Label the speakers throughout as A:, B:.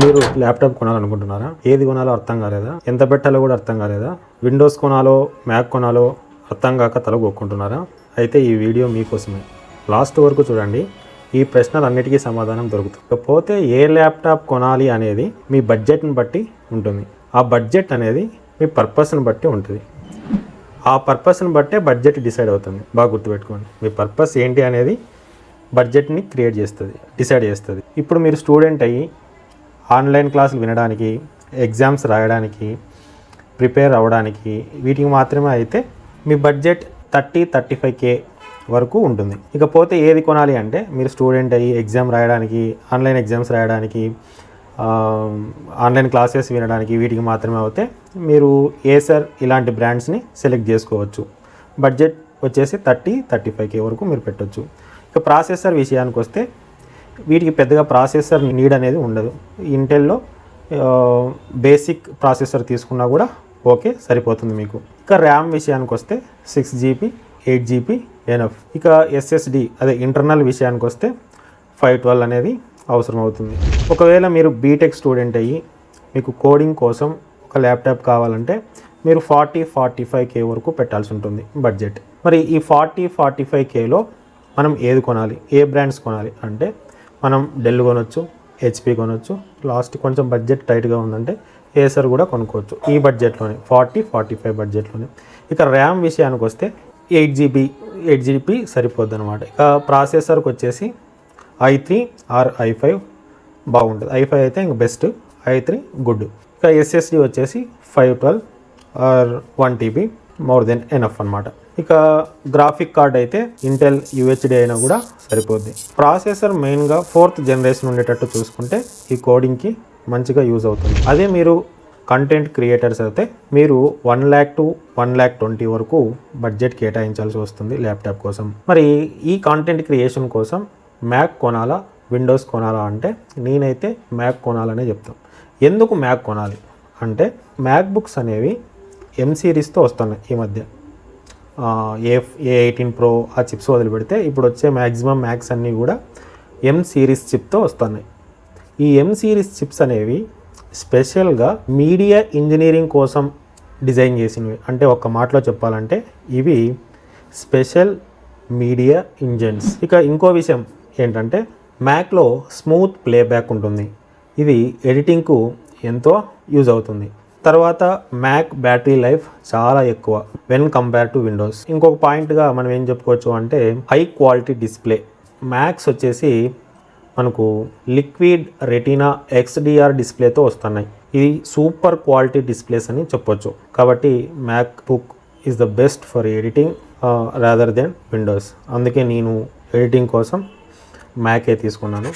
A: మీరు ల్యాప్టాప్ కొనాలనుకుంటున్నారా? ఏది కొనాలో అర్థం కాలేదా? ఎంత పెట్టాలో కూడా అర్థం కాలేదా? విండోస్ కొనాలో మ్యాక్ కొనాలో అర్థం కాక తలగొక్కుంటున్నారా? అయితే ఈ వీడియో మీకోసమే. లాస్ట్ వరకు చూడండి. ఈ ప్రశ్నలన్నిటికీ సమాధానం దొరుకుతుంది. కాకపోతే ఏ ల్యాప్టాప్ కొనాలి అనేది మీ బడ్జెట్ని బట్టి ఉంటుంది. ఆ బడ్జెట్ అనేది మీ పర్పస్ని బట్టి ఉంటుంది. ఆ పర్పస్ని బట్టే బడ్జెట్ డిసైడ్ అవుతుంది. బాగా గుర్తుపెట్టుకోండి. మీ పర్పస్ ఏంటి అనేది బడ్జెట్ని డిసైడ్ చేస్తుంది. ఇప్పుడు మీరు స్టూడెంట్ అయ్యి ఆన్లైన్ క్లాసులు వినడానికి, ఎగ్జామ్స్ రాయడానికి, ప్రిపేర్ అవ్వడానికి వీటికి మాత్రమే అయితే మీ బడ్జెట్ 30-35K వరకు ఉంటుంది. ఇకపోతే ఏది కొనాలి అంటే మీరు స్టూడెంట్ అయ్యి ఎగ్జామ్ రాయడానికి, ఆన్లైన్ ఎగ్జామ్స్ రాయడానికి, ఆన్లైన్ క్లాసెస్ వినడానికి వీటికి మాత్రమే అవుతే మీరు ఏసర్ ఇలాంటి బ్రాండ్స్ని సెలెక్ట్ చేసుకోవచ్చు. బడ్జెట్ వచ్చేసి 30-35K వరకు మీరు పెట్టవచ్చు. ఇక ప్రాసెసర్ విషయానికి వస్తే వీటికి పెద్దగా ప్రాసెసర్ నీడ్ అనేది ఉండదు. ఇంటెల్లో బేసిక్ ప్రాసెసర్ తీసుకున్నా కూడా ఓకే, సరిపోతుంది మీకు. ఇక ర్యామ్ విషయానికి వస్తే 6GB 8GB ఎనఫ్. ఇక ఎస్ఎస్డి అదే ఇంటర్నల్ విషయానికి వస్తే 512 అనేది అవసరం అవుతుంది. ఒకవేళ మీరు బీటెక్ స్టూడెంట్ అయ్యి మీకు కోడింగ్ కోసం ఒక ల్యాప్టాప్ కావాలంటే మీరు 40-45K వరకు పెట్టాల్సి ఉంటుంది బడ్జెట్. మరి ఈ 40-45Kలో మనం ఏది కొనాలి, ఏ బ్రాండ్స్ కొనాలి అంటే మనం డెల్ కొనొచ్చు, హెచ్పి కొనొచ్చు. లాస్ట్ కొంచెం బడ్జెట్ టైట్గా ఉందంటే ఏసర్ కూడా కొనుక్కోవచ్చు. ఈ బడ్జెట్లోనే 40-45 బడ్జెట్లోనే. ఇక ర్యామ్ విషయానికి వస్తే 8GB సరిపోద్ది అనమాట. ఇక ప్రాసెసర్కి వచ్చేసి i3 ఆర్ i5 బాగుంటుంది. i5 అయితే ఇంక బెస్ట్, i3 గుడ్. ఇక ఎస్ఎస్డి వచ్చేసి 512 are 1TB more than enough అనమాట. ఇక గ్రాఫిక్ కార్డ్ అయితే ఇంటెల్ UHD అయినా కూడా సరిపోద్ది. ప్రాసెసర్ మెయిన్గా 4th జనరేషన్ ఉండేటట్టు చూసుకుంటే ఈ కోడింగ్కి మంచిగా యూజ్ అవుతుంది. అదే మీరు కంటెంట్ క్రియేటర్స్ అయితే మీరు 1 lakh to 1,20,000 వరకు బడ్జెట్ కేటాయించాల్సి వస్తుంది ల్యాప్టాప్ కోసం. మరి ఈ కంటెంట్ క్రియేషన్ కోసం మ్యాక్ కొనాలా, విండోస్ కొనాలా అంటే నేనైతే మ్యాక్ కొనాలనే చెప్తాను. ఎందుకు మ్యాక్ కొనాలి అంటే మ్యాక్ బుక్స్ అనేవి M సిరీస్తో వస్తున్నాయి ఈ మధ్య. A18 Pro ఆ చిప్స్ వదిలిపెడితే ఇప్పుడు వచ్చే మ్యాక్సిమం మ్యాక్స్ అన్నీ కూడా M సిరీస్ చిప్తో వస్తున్నాయి. ఈ M సిరీస్ చిప్స్ అనేవి స్పెషల్గా మీడియా ఇంజనీరింగ్ కోసం డిజైన్ చేసినవి. అంటే ఒక్క మాటలో చెప్పాలంటే ఇవి స్పెషల్ మీడియా ఇంజన్స్. ఇక ఇంకో విషయం ఏంటంటే మ్యాక్లో స్మూత్ ప్లేబ్యాక్ ఉంటుంది. ఇది ఎడిటింగ్కు ఎంతో యూజ్ అవుతుంది. తర్వాత మ్యాక్ బ్యాటరీ లైఫ్ చాలా ఎక్కువ వెన్ కంపేర్ టు విండోస్. ఇంకొక పాయింట్గా మనం ఏం చెప్పుకోవచ్చు అంటే హై క్వాలిటీ డిస్ప్లే. మ్యాక్స్ వచ్చేసి మనకు లిక్విడ్ రెటీనా XDR డిస్ప్లేతో వస్తున్నాయి. ఇది సూపర్ క్వాలిటీ డిస్ప్లేస్ అని చెప్పొచ్చు. కాబట్టి MacBook is the best for editing rather than Windows. అందుకే నేను ఎడిటింగ్ కోసం మ్యాకే తీసుకున్నాను.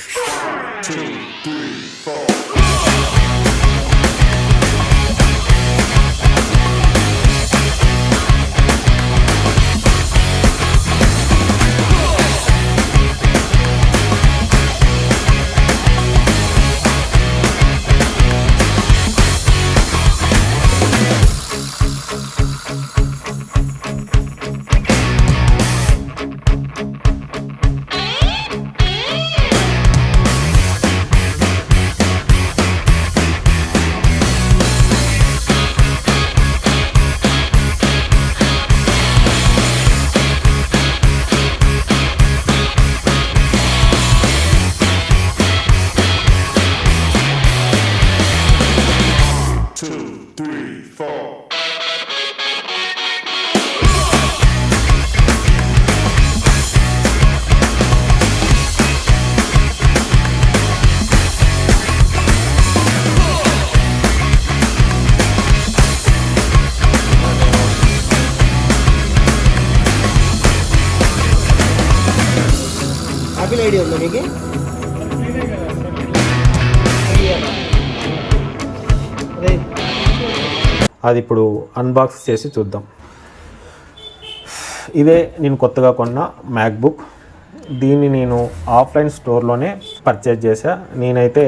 B: ఐడియా ఉందా నీకు?
A: అది ఇప్పుడు అన్బాక్స్ చేసి చూద్దాం. ఇదే నేను కొత్తగా కొన్న మ్యాక్బుక్. దీన్ని నేను ఆఫ్లైన్ స్టోర్లోనే పర్చేజ్ చేశా. నేనైతే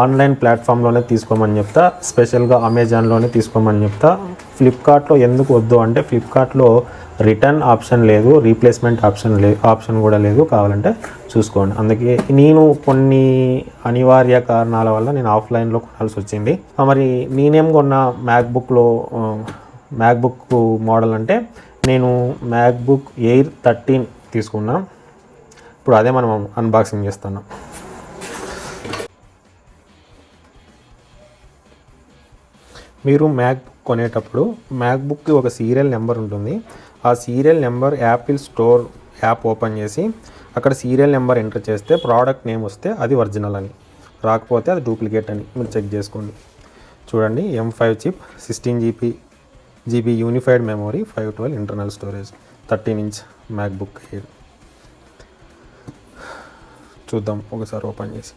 A: ఆన్లైన్ ప్లాట్ఫామ్లోనే తీసుకోమని చెప్తా, స్పెషల్గా అమెజాన్లోనే తీసుకోమని చెప్తా. ఫ్లిప్కార్ట్లో ఎందుకు వద్దు అంటే ఫ్లిప్కార్ట్లో రిటర్న్ ఆప్షన్ లేదు, రీప్లేస్మెంట్ ఆప్షన్ కూడా లేదు, కావాలంటే చూసుకోండి. అందుకే నేను కొన్ని అనివార్య కారణాల వల్ల నేను ఆఫ్లైన్లో కొనాల్సి వచ్చింది. మరి నేనేం కొన్న మ్యాక్బుక్ మోడల్ అంటే నేను మ్యాక్బుక్ ఎయిర్ 13 తీసుకున్నా. ఇప్పుడు అదే మనం అన్బాక్సింగ్ చేస్తున్నాం. మీరు మ్యాక్బుక్ కొనేటప్పుడు మ్యాక్బుక్కి ఒక సీరియల్ నెంబర్ ఉంటుంది. ఆ serial number Apple store app open చేసి అక్కడ సీరియల్ నెంబర్ ఎంటర్ చేస్తే ప్రోడక్ట్ నేమ్ వస్తే అది ఒరిజినల్ అని, రాకపోతే అది డూప్లికేట్ అని మీరు చెక్ చేసుకోండి. చూడండి, M5 chip, 16 GB unified memory, 512 internal storage, 13 inch MacBook air. చూద్దాం ఒకసారి ఓపెన్ చేసి.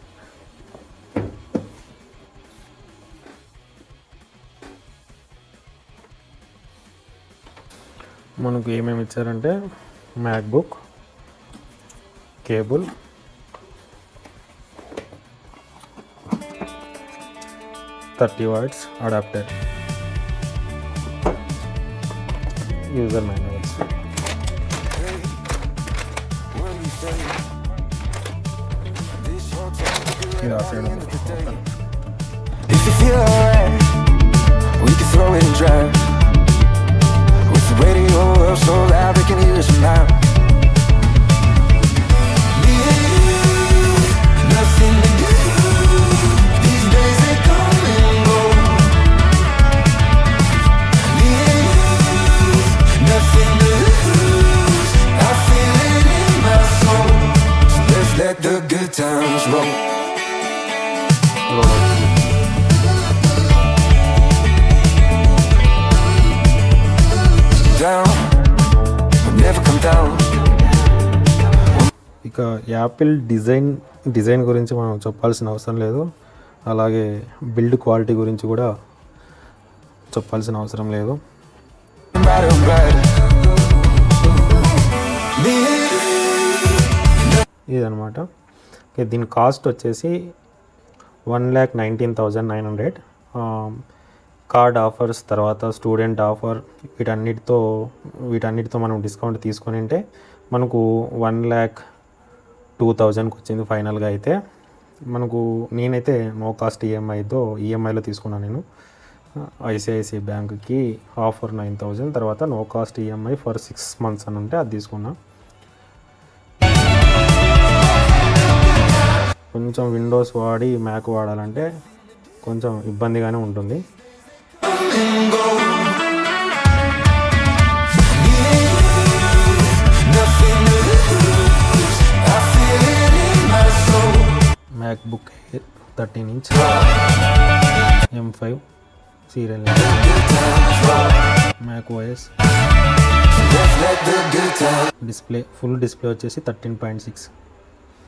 A: మనకు ఏమేమి ఇచ్చారంటే MacBook cable, $30 adapter, user manuals.
C: If you feel alright, we can throw it in drive. With the radio up so loud we can hear us now. Me and you, nothing to do. These days they come and go. Me and you, nothing to lose. I feel it in my soul. So let's let the good times roll.
A: ఇక Apple design గురించి మనం చెప్పాల్సిన అవసరం లేదు, అలాగే build quality గురించి కూడా చెప్పాల్సిన అవసరం లేదు. ఇదనమాట. దీని కాస్ట్ వచ్చేసి 1,19,900. కార్డ్ ఆఫర్స్ తర్వాత స్టూడెంట్ ఆఫర్ వీటన్నిటితో మనం డిస్కౌంట్ తీసుకొని ఉంటే మనకు 1,02,000కి వచ్చింది ఫైనల్గా. అయితే మనకు నేనైతే నో కాస్ట్ ఈఎంఐలో తీసుకున్నాను. నేను ఐసిఐసిఐ బ్యాంక్కి ఆఫర్ 9,000, తర్వాత no cost EMI for 6 months అని ఉంటే అది తీసుకున్నా. కొంచెం విండోస్ వాడి మ్యాక్ వాడాలంటే కొంచెం ఇబ్బందిగానే ఉంటుంది. MacBook Air 13 inch M5 serial Mac OS. Full display వచ్చేసి 13.6.